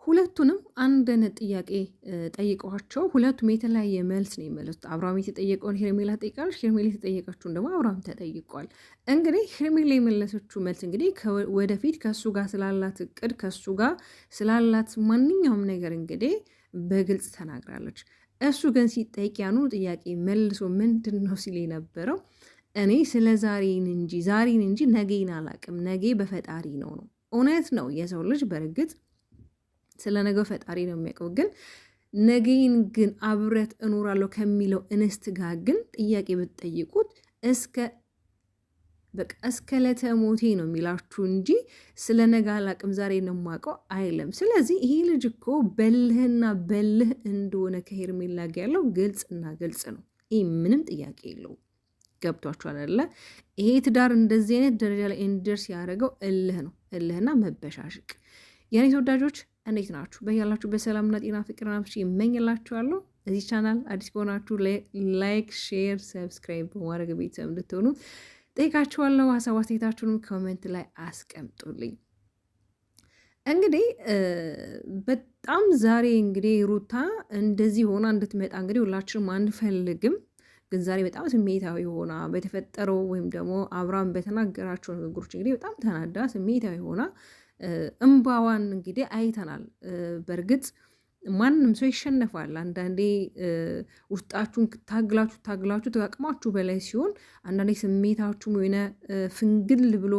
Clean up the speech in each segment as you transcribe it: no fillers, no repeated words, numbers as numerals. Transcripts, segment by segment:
ሁለቱንም አንድ አይነት ጥያቄ ጠይቀዋቸው ሁለቱም የተለያየ መልስ ነው የመለሱት። አብርሃም የተጠየቀውን ሄርሜላ ጠይቃለች፣ ሄርሜላ የተጠየቀችውን ደግሞ አብርሃም ተጠይቋል። እንግዲህ ሄርሜላ የመለሰችው መልስ እንግዲህ ወደፊት ከእሱ ጋር ስላላት እቅድ ከእሱ ጋር ስላላት ማንኛውም ነገር እንግዲህ በግልጽ ተናግራለች። እሱ ግን ሲጠይቅ ያኑ ጥያቄ መልሶ ምንድን ነው ሲል የነበረው እኔ ስለ ዛሬን እንጂ ነገን አላቅም፣ ነገ በፈጣሪ ነው። እውነት ነው። የሰው ልጅ በእርግጥ ስለ ነገው ፈጣሪ ነው የሚያውቀው። ግን ነገን ግን አብረት እኖራለሁ ከሚለው እንስት ጋር ግን ጥያቄ ብትጠይቁት እስከ ለተሞቴ ነው የሚላችሁ እንጂ ስለ ነገ አላቅም ዛሬ ነው የማውቀው አይለም። ስለዚህ ይሄ ልጅ እኮ በልህና በልህ እንደሆነ ከሄርሜላ ጋር ያለው ግልጽና ግልጽ ነው። ይህ ምንም ጥያቄ የለውም። ገብቷችኋል አይደለ? ይሄ ትዳር እንደዚህ አይነት ደረጃ ላይ እንዲደርስ ያደረገው እልህ ነው። እልህና መበሻሽቅ። የኔ ተወዳጆች እንዴት ናችሁ? በያላችሁ በሰላምና ጤና ፍቅር ናፍሽ ይመኝላችኋለሁ። እዚህ ቻናል አዲስ ከሆናችሁ ላይክ፣ ሼር፣ ሰብስክራይብ በማድረግ ቤተሰብ እንድትሆኑ ጠይቃችኋለሁ። ሀሳብ አስተያየታችሁንም ኮሜንት ላይ አስቀምጡልኝ። እንግዲህ በጣም ዛሬ እንግዲህ ሩታ እንደዚህ ሆና እንድትመጣ እንግዲህ ሁላችንም አንፈልግም። ግን ዛሬ በጣም ስሜታዊ ሆና በተፈጠረው ወይም ደግሞ አብርሃም በተናገራቸው ንግግሮች እንግዲህ በጣም ተናዳ ስሜታዊ ሆና እምባዋን እንግዲህ አይተናል። በእርግጥ ማንም ሰው ይሸነፋል። አንዳንዴ ውስጣችሁን ታግላችሁ ተቃቅማችሁ በላይ ሲሆን አንዳንዴ ስሜታችሁም የሆነ ፍንግል ብሎ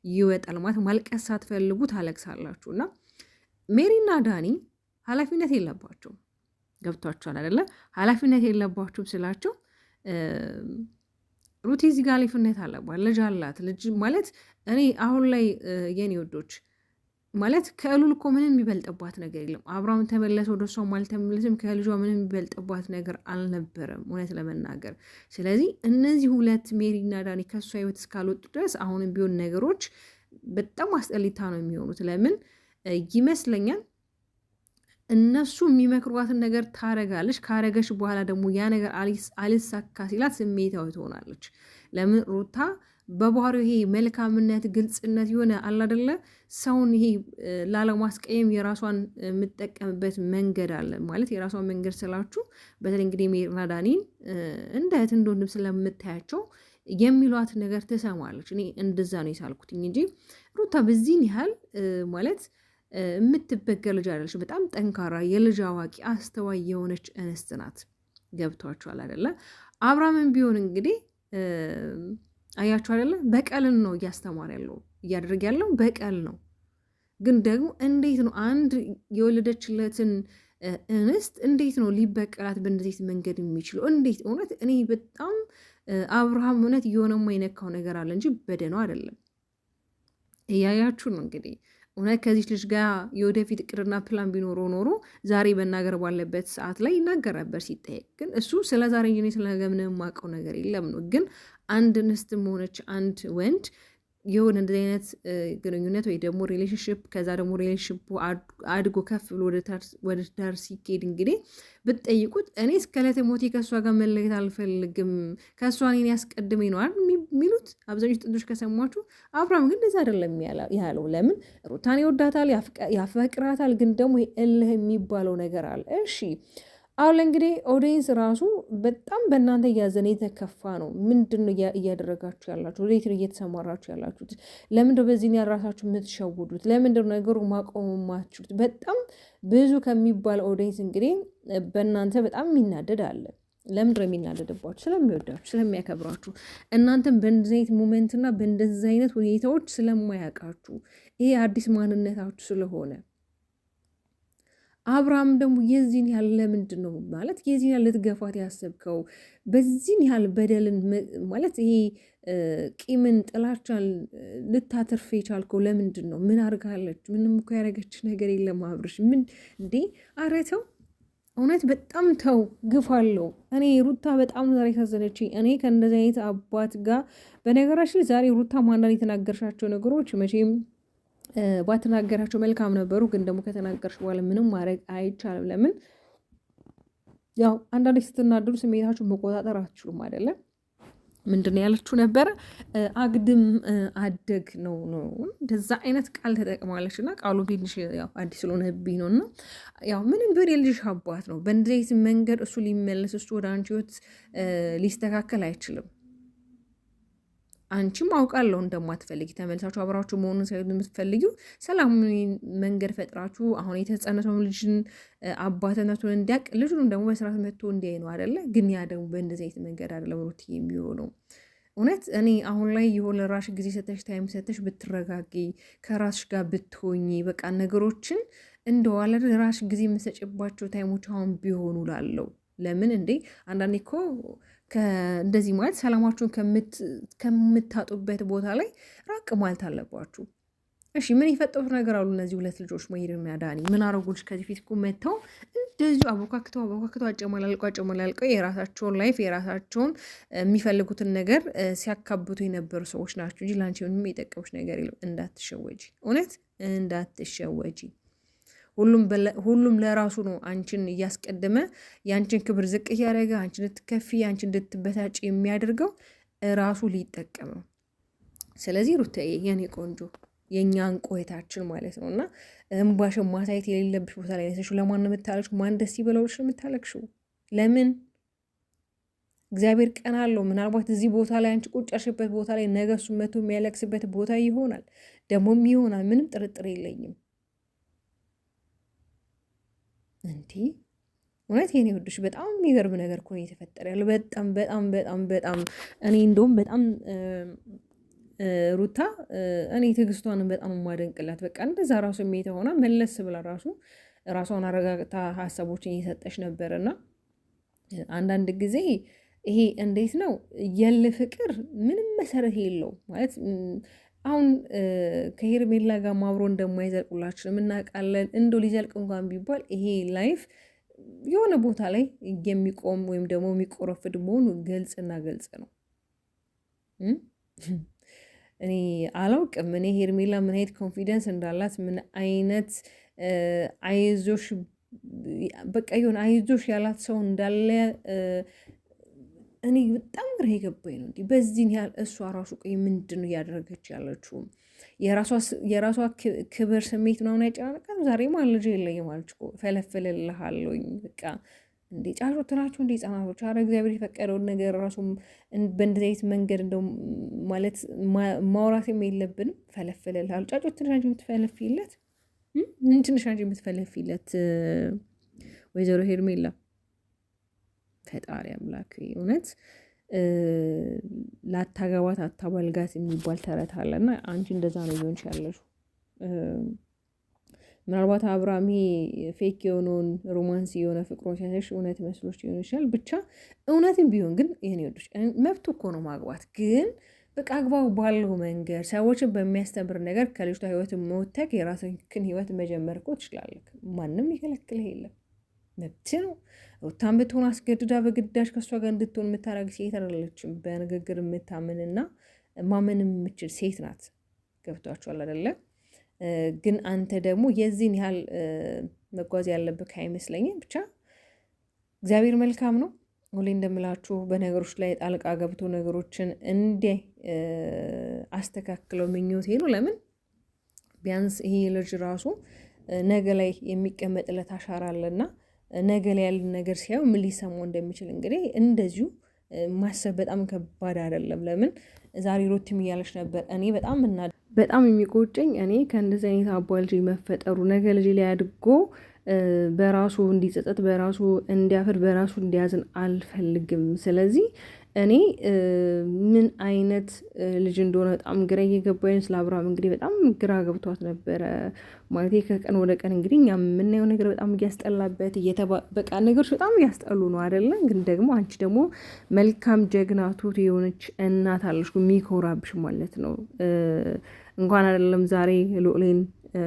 ይወጣል። ማለት ማልቀስ ሳትፈልጉ ታለቅሳላችሁ። እና ሜሪና ዳኒ ኃላፊነት የለባቸውም። ገብቷቸዋል አይደለ? ኃላፊነት የለባችሁም ስላቸው ሩቲ እዚህ ጋር ኃላፊነት አለባት። ልጅ አላት። ልጅ ማለት እኔ አሁን ላይ የኔ ወዶች ማለት ከእሉል እኮ ምንም የሚበልጥባት ነገር የለም። አብርሃም ተመለሰ ወደ እሷም አልተመለስም ከልጇ ምንም የሚበልጥባት ነገር አልነበረም እውነት ለመናገር። ስለዚህ እነዚህ ሁለት ሜሪና ዳኒ ከእሷ ህይወት እስካልወጡ ድረስ አሁንም ቢሆን ነገሮች በጣም አስጠሊታ ነው የሚሆኑት። ለምን ይመስለኛል እነሱ የሚመክሯትን ነገር ታረጋለች። ካረገች በኋላ ደግሞ ያ ነገር አልሳካ ሲላት ስሜታዊ ትሆናለች። ለምን ሩታ በባህሪው ይሄ መልካምነት፣ ግልጽነት የሆነ አላደለ ሰውን ይሄ ላለማስቀየም የራሷን የምጠቀምበት መንገድ አለ። ማለት የራሷን መንገድ ስላችሁ በተለይ እንግዲህ ሜሪና ዳኒን እንደ እህት እንደ ወንድም ስለምታያቸው የሚሏት ነገር ትሰማለች። እኔ እንደዛ ነው የሳልኩትኝ እንጂ ሩታ በዚህን ያህል ማለት የምትበገር ልጅ አይደለች። በጣም ጠንካራ የልጅ አዋቂ አስተዋይ የሆነች እንስት ናት። ገብቷችኋል አይደለ? አብርሃምን ቢሆን እንግዲህ አያችሁ አይደለ? በቀልን ነው እያስተማር ያለው እያደረግ ያለው በቀል ነው። ግን ደግሞ እንዴት ነው አንድ የወለደችለትን እንስት እንዴት ነው ሊበቀላት በእንደዚህ መንገድ የሚችለው? እንዴት እውነት እኔ በጣም አብርሃም እውነት እየሆነማ የነካው ነገር አለ እንጂ በደነው አይደለም። እያያችሁ ነው እንግዲህ እውነት ከዚች ልጅ ጋር የወደፊት እቅድና ፕላን ቢኖረው ኖሮ ዛሬ መናገር ባለበት ሰዓት ላይ ይናገር ነበር ሲጠየቅ። ግን እሱ ስለ ዛሬ እንጂ ስለ ነገ ምንም የማውቀው ነገር የለም ነው። ግን አንድ እንስትም ሆነች አንድ ወንድ የሆነ እንደዚህ አይነት ግንኙነት ወይ ደግሞ ሪሌሽንሽፕ ከዛ ደግሞ ሪሌሽንሽፑ አድጎ ከፍ ብሎ ወደ ትዳር ሲኬድ እንግዲህ ብትጠይቁት እኔ እስከ ዕለተ ሞቴ ከእሷ ጋር መለየት አልፈልግም ከእሷ እኔን ያስቀድመኝ ነው የሚሉት አብዛኞቹ ጥንዶች ከሰሟችሁ። አብርሃም ግን እንደዛ አይደለም ያለው። ለምን ሩታን ይወዳታል፣ ያፈቅራታል። ግን ደግሞ እልህ የሚባለው ነገር አለ። እሺ አሁን እንግዲህ ኦዲየንስ ራሱ በጣም በእናንተ እያዘነ የተከፋ ነው። ምንድን ነው እያደረጋችሁ ያላችሁ? ወዴት ነው እየተሰማራችሁ ያላችሁት? ለምንድነው በዚህ ያራሳችሁ የምትሸውዱት? ለምንድነው ነገሩ ማቆም የማትችሉት? በጣም ብዙ ከሚባል ኦዲየንስ እንግዲህ በእናንተ በጣም የሚናደድ አለ። ለምንድነው የሚናደድባችሁ? ስለሚወዳችሁ፣ ስለሚያከብራችሁ እናንተም በእንደዚህ አይነት ሞመንትና በእንደዚህ አይነት ሁኔታዎች ስለማያውቃችሁ ይሄ አዲስ ማንነታችሁ ስለሆነ አብርሃም ደግሞ የዚህን ያህል ለምንድን ነው ማለት የዚህን ያህል ልትገፋት ያሰብከው? በዚህን ያህል በደልን ማለት ይሄ ቂምን፣ ጥላቻን ልታተርፍ የቻልከው ለምንድን ነው? ምን አርጋለች? ምንም እኮ ያደረገች ነገር የለም አብርሽ። ምን እንዴ? ኧረ ተው እውነት በጣም ተው፣ ግፍ አለው። እኔ ሩታ በጣም ዛሬ ያሳዘነችኝ። እኔ ከእንደዚህ አይነት አባት ጋር በነገራችን ዛሬ ሩታ ማንዳን የተናገርሻቸው ነገሮች መቼም ባትናገራቸው መልካም ነበሩ። ግን ደግሞ ከተናገርሽ በኋላ ምንም ማድረግ አይቻልም። ለምን ያው አንዳንዴ ስትናደዱ ስሜታችሁ መቆጣጠር አትችሉም አይደለም። ምንድን ነው ያለችው ነበረ? አግድም አደግ ነው እንደዛ አይነት ቃል ተጠቅማለች። እና ቃሉ ትንሽ ያው አዲስ ስለሆነብኝ ነው። እና ያው ምንም ቢሆን የልጅሽ አባት ነው። በእንደዚህ መንገድ እሱ ሊመለስ እሱ ወደ አንቺ ህይወት ሊስተካከል አይችልም። አንቺም አውቃለሁ እንደማትፈልጊ ተመልሳችሁ አብራችሁ መሆኑን ሳይሆን የምትፈልጊው ሰላማዊ መንገድ ፈጥራችሁ አሁን የተጸነሰውን ልጅን አባትነቱን እንዲያውቅ ልጁንም ደግሞ በስርዓት መጥቶ እንዲያይ ነው አይደለ? ግን ያ ደግሞ በእንደዚህ አይነት መንገድ አይደለም ሩት የሚሆነው። እውነት እኔ አሁን ላይ የሆነ ራሽ ጊዜ ሰተሽ ታይም ሰተሽ ብትረጋጊ ከራስሽ ጋር ብትሆኚ በቃ ነገሮችን እንደዋለ ራሽ ጊዜ የምሰጭባቸው ታይሞች አሁን ቢሆኑ ላለው ለምን እንዴ አንዳንዴ እኮ እንደዚህ ማለት ሰላማችሁን ከምታጡበት ቦታ ላይ ራቅ ማለት አለባችሁ። እሺ ምን የፈጠሩት ነገር አሉ እነዚህ ሁለት ልጆች መሄድና ዳኒ ምን አረጉልሽ? ከዚህ ፊት እኮ መጥተው እንደዚሁ አቦካክተው አጨመላልቀው የራሳቸውን ላይፍ የራሳቸውን የሚፈልጉትን ነገር ሲያካብቱ የነበሩ ሰዎች ናቸው እንጂ ለአንቺ ምንም የጠቀሙሽ ነገር የለም። እንዳትሸወጂ፣ እውነት እንዳትሸወጂ። ሁሉም ለራሱ ነው አንቺን እያስቀደመ የአንቺን ክብር ዝቅ እያደረገ አንቺን እንድትከፊ አንቺን እንድትበታጭ የሚያደርገው ራሱ ሊጠቀም ነው። ስለዚህ ሩታዬ የኔ ቆንጆ የእኛን ቆይታችን ማለት ነው እና እምባሽን ማሳየት የሌለብሽ ቦታ ላይ ነሰሹ። ለማን የምታለቅሽው? ማን ደስ ይበለውሽ የምታለቅሽው? ለምን? እግዚአብሔር ቀን አለው። ምናልባት እዚህ ቦታ ላይ አንቺ ቁጭ ያልሽበት ቦታ ላይ ነገ እሱ መቶ የሚያለቅስበት ቦታ ይሆናል፣ ደግሞም ይሆናል። ምንም ጥርጥር የለኝም። እንዲህ እውነት የኔ ወዶች በጣም የሚገርም ነገር እኮ ነው የተፈጠረ ያለው። በጣም በጣም በጣም በጣም እኔ እንደውም በጣም ሩታ እኔ ትዕግስቷንም በጣም የማደንቅላት በቃ እንደዛ ራሱ የሚሄተ ሆና መለስ ብላ ራሷን አረጋግታ ሀሳቦችን እየሰጠች ነበር። እና አንዳንድ ጊዜ ይሄ እንዴት ነው የል ፍቅር ምንም መሰረት የለው ማለት አሁን ከሄርሜላ ጋር ማብሮ እንደማይዘልቁላችን እናውቃለን። እንዶ ሊዘልቅ እንኳን ቢባል ይሄ ላይፍ የሆነ ቦታ ላይ የሚቆም ወይም ደግሞ የሚቆረፍድ መሆኑ ግልጽና ግልጽ ነው። እኔ አላውቅም። እኔ ሄርሜላ ምን አይነት ኮንፊደንስ እንዳላት ምን አይነት አይዞሽ በቃ የሆነ አይዞሽ ያላት ሰው እንዳለ እኔ በጣም ግራ የገባኝ ነው። እንዲህ በዚህን ያህል እሷ ራሱ ቆይ ምንድን ነው እያደረገች ያለችው? የራሷ ክብር ስሜት ምናምን ያጨናነቃል። ዛሬ ማን ልጅ የለኝም አለች እኮ ፈለፍልልሃለሁኝ በቃ እንዴ ጫጩት ናቸው እንዴ ህጻናቶች? አረ እግዚአብሔር የፈቀደውን ነገር ራሱ በእንደዚህ አይነት መንገድ እንደው ማለት ማውራትም የለብንም። ፈለፍልልሃለሁ ጫጩት ትንሽ አንቺ የምትፈለፊለት ምን ትንሽ አንቺ የምትፈለፊለት ወይዘሮ ሄርሜላ ፈጣሪ አምላክ እውነት ላታገባት አታባልጋት የሚባል ተረት አለና አንቺ እንደዛ ነው እየሆንሽ ያለሽው። ምናልባት አብርሃም ፌክ የሆነውን ሮማንስ የሆነ ፍቅሮን ሲያሳይሽ እውነት መስሎች ሊሆን ይችላል። ብቻ እውነትም ቢሆን ግን ይህን ይወዱሽ መብቱ እኮ ነው ማግባት። ግን በቃ አግባቡ ባለው መንገድ ሰዎችን በሚያስተምር ነገር ከልጅቷ ህይወት መውተክ የራስህን ህይወት መጀመር እኮ ትችላለህ። ማንም ይከለክልህ የለም፣ መብት ነው። ሩታን ብትሆን አስገድዳ በግዳጅ ከእሷ ጋር እንድትሆን የምታደርግ ሴት አይደለችም። በንግግር የምታምንና ማመን የምችል ሴት ናት። ገብቷችኋል አይደለ? ግን አንተ ደግሞ የዚህን ያህል መጓዝ ያለብህ አይመስለኝም። ብቻ እግዚአብሔር መልካም ነው። ሁሌ እንደምላችሁ በነገሮች ላይ ጣልቃ ገብቶ ነገሮችን እንዲህ አስተካክለው ምኞቴ ነው። ለምን ቢያንስ ይሄ ልጅ ራሱ ነገ ላይ የሚቀመጥለት አሻራ አለና ነገ ላይ ያለን ነገር ሲያዩ ምን ሊሰማው እንደሚችል እንግዲህ እንደዚሁ ማሰብ በጣም ከባድ አይደለም። ለምን ዛሬ ሮትም እያለች ነበር እኔ በጣም የሚቆጨኝ እኔ ከእንደዚህ አይነት አባ ልጅ መፈጠሩ ነገ ልጅ ላይ አድጎ በራሱ እንዲጸጸት በራሱ እንዲያፍር በራሱ እንዲያዝን አልፈልግም። ስለዚህ እኔ ምን አይነት ልጅ እንደሆነ በጣም ግራ እየገባኝ ስለ አብርሃም እንግዲህ በጣም ግራ ገብቷት ነበረ። ማለት ከቀን ወደ ቀን እንግዲህ እኛ የምናየው ነገር በጣም እያስጠላበት በቃ ነገሮች በጣም እያስጠሉ ነው አይደለ? ግን ደግሞ አንቺ ደግሞ መልካም ጀግና ትሁት የሆነች እናት አለሽ የሚኮራብሽ ማለት ነው። እንኳን አይደለም ዛሬ ሎሌን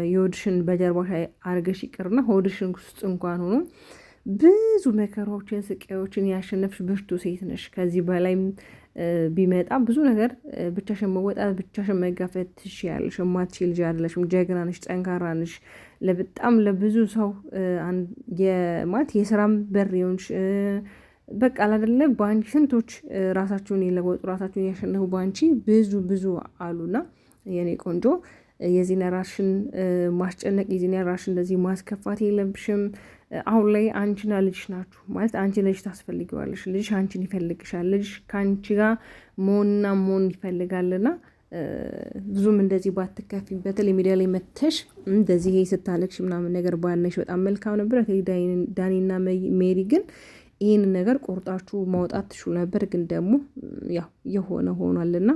የሆድሽን በጀርባሽ አርገሽ ይቅርና ሆድሽን ውስጥ እንኳን ሆኖ ብዙ መከራዎችን ስቃዮችን ያሸነፍሽ ብርቱ ሴት ነሽ። ከዚህ በላይም ቢመጣ ብዙ ነገር ብቻሽን መወጣት ብቻሽን መጋፈጥ ትችያለሽ። የማትችይ ልጅ አይደለሽም። ጀግና ነሽ፣ ጠንካራ ነሽ። በጣም ለብዙ ሰው ማለት የስራም በር የሆንሽ በቃ አይደለ በአንቺ ስንቶች ራሳቸውን የለወጡ ራሳቸውን ያሸነፉ በአንቺ ብዙ አሉና የኔ ቆንጆ የዚህን ራስሽን ማስጨነቅ የዚህን ራስሽን እንደዚህ ማስከፋት የለብሽም። አሁን ላይ አንቺና ልጅሽ ናችሁ ማለት አንቺ ልጅ ታስፈልጊዋለሽ፣ ልጅሽ አንቺን ይፈልግሻል፣ ልጅሽ ከአንቺ ጋር መሆን ይፈልጋልና ብዙም እንደዚህ ባትከፊ። በተለይ ሚዲያ ላይ መተሽ እንደዚህ ስታለቅሽ ምናምን ነገር ባነሽ በጣም መልካም ነበር። ዳኒና ሜሪ ግን ይህንን ነገር ቆርጣችሁ ማውጣት ትችሉ ነበር፣ ግን ደግሞ ያው የሆነ ሆኗልና